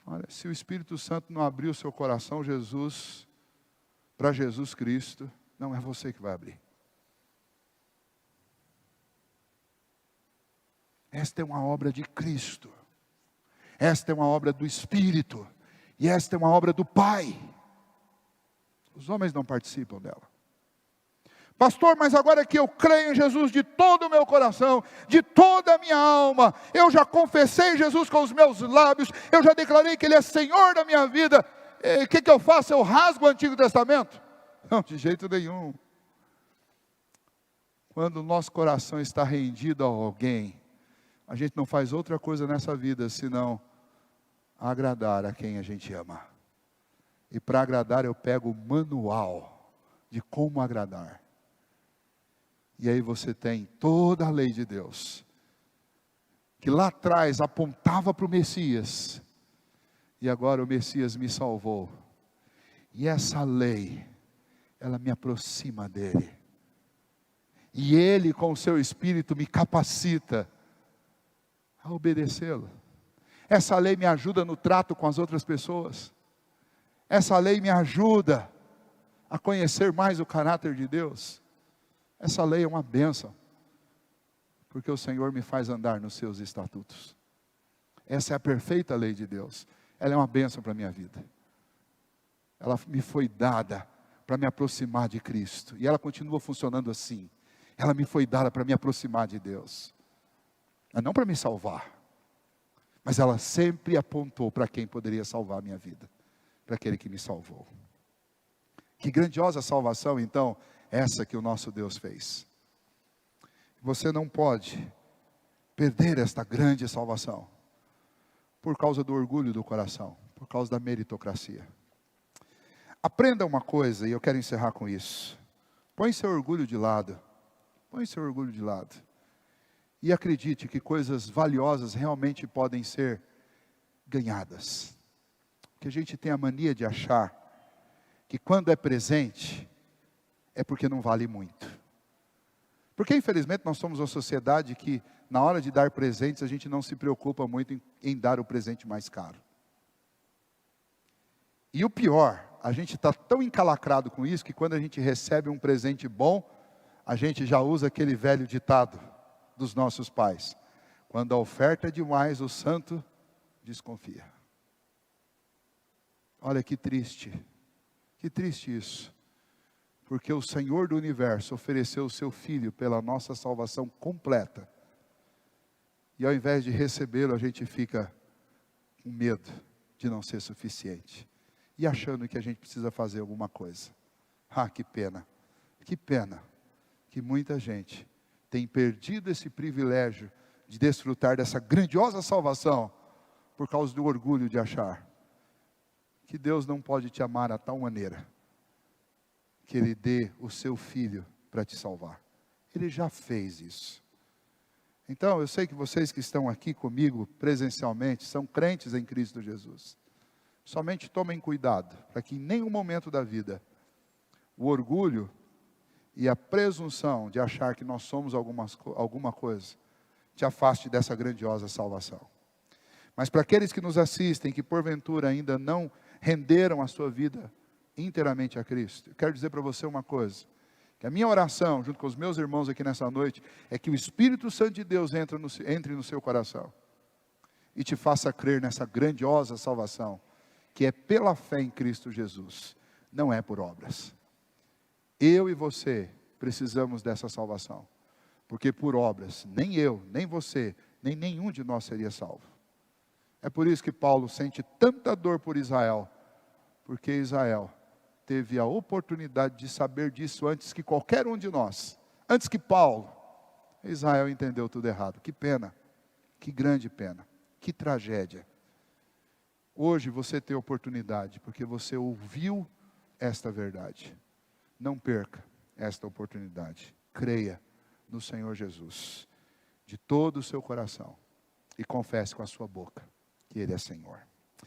Olha, se o Espírito Santo não abrir o seu coração, para Jesus Cristo, não é você que vai abrir. Esta é uma obra de Cristo. Esta é uma obra do Espírito. E esta é uma obra do Pai. Os homens não participam dela. Pastor, mas agora que eu creio em Jesus de todo o meu coração, de toda a minha alma, eu já confessei Jesus com os meus lábios, eu já declarei que Ele é Senhor da minha vida, o que eu faço? Eu rasgo o Antigo Testamento? Não, de jeito nenhum. Quando o nosso coração está rendido a alguém, a gente não faz outra coisa nessa vida, senão agradar a quem a gente ama. E para agradar eu pego o manual de como agradar. E aí você tem toda a lei de Deus, que lá atrás apontava para o Messias, e agora o Messias me salvou. E essa lei, ela me aproxima dele. E ele com o seu Espírito me capacita a obedecê-lo. Essa lei me ajuda no trato com as outras pessoas. Essa lei me ajuda a conhecer mais o caráter de Deus. Essa lei é uma bênção, porque o Senhor me faz andar nos seus estatutos. Essa é a perfeita lei de Deus. Ela é uma bênção para a minha vida. Ela me foi dada para me aproximar de Cristo. E ela continua funcionando assim. Ela me foi dada para me aproximar de Deus. Mas não para me salvar. Mas ela sempre apontou para quem poderia salvar a minha vida. Para aquele que me salvou. Que grandiosa salvação, então, essa que o nosso Deus fez. Você não pode perder esta grande salvação por causa do orgulho do coração, por causa da meritocracia. Aprenda uma coisa, e eu quero encerrar com isso. Põe seu orgulho de lado. Põe seu orgulho de lado. E acredite que coisas valiosas realmente podem ser ganhadas. Porque a gente tem a mania de achar que quando é presente, é porque não vale muito. Porque infelizmente nós somos uma sociedade que, na hora de dar presentes, a gente não se preocupa muito em dar o presente mais caro. E o pior, a gente está tão encalacrado com isso, que quando a gente recebe um presente bom, a gente já usa aquele velho ditado dos nossos pais: quando a oferta é demais, o santo desconfia. Olha que triste isso. Porque o Senhor do Universo ofereceu o seu Filho pela nossa salvação completa. E ao invés de recebê-lo, a gente fica com medo de não ser suficiente. E achando que a gente precisa fazer alguma coisa. Ah, que pena que muita gente tem perdido esse privilégio de desfrutar dessa grandiosa salvação por causa do orgulho de achar que Deus não pode te amar a tal maneira que Ele dê o seu Filho para te salvar. Ele já fez isso. Então, eu sei que vocês que estão aqui comigo presencialmente são crentes em Cristo Jesus. Somente tomem cuidado para que em nenhum momento da vida o orgulho e a presunção de achar que nós somos alguma coisa te afaste dessa grandiosa salvação. Mas para aqueles que nos assistem, que porventura ainda não renderam a sua vida inteiramente a Cristo, eu quero dizer para você uma coisa, que a minha oração, junto com os meus irmãos aqui nessa noite, é que o Espírito Santo de Deus entre no seu coração, e te faça crer nessa grandiosa salvação, que é pela fé em Cristo Jesus, não é por obras. Eu e você precisamos dessa salvação, porque por obras, nem eu, nem você, nem nenhum de nós seria salvo. É por isso que Paulo sente tanta dor por Israel, porque Israel teve a oportunidade de saber disso antes que qualquer um de nós, antes que Paulo. Israel entendeu tudo errado. Que pena, que grande pena, que tragédia. Hoje você tem oportunidade, porque você ouviu esta verdade. Não perca esta oportunidade. Creia no Senhor Jesus, de todo o seu coração, e confesse com a sua boca que Ele é Senhor.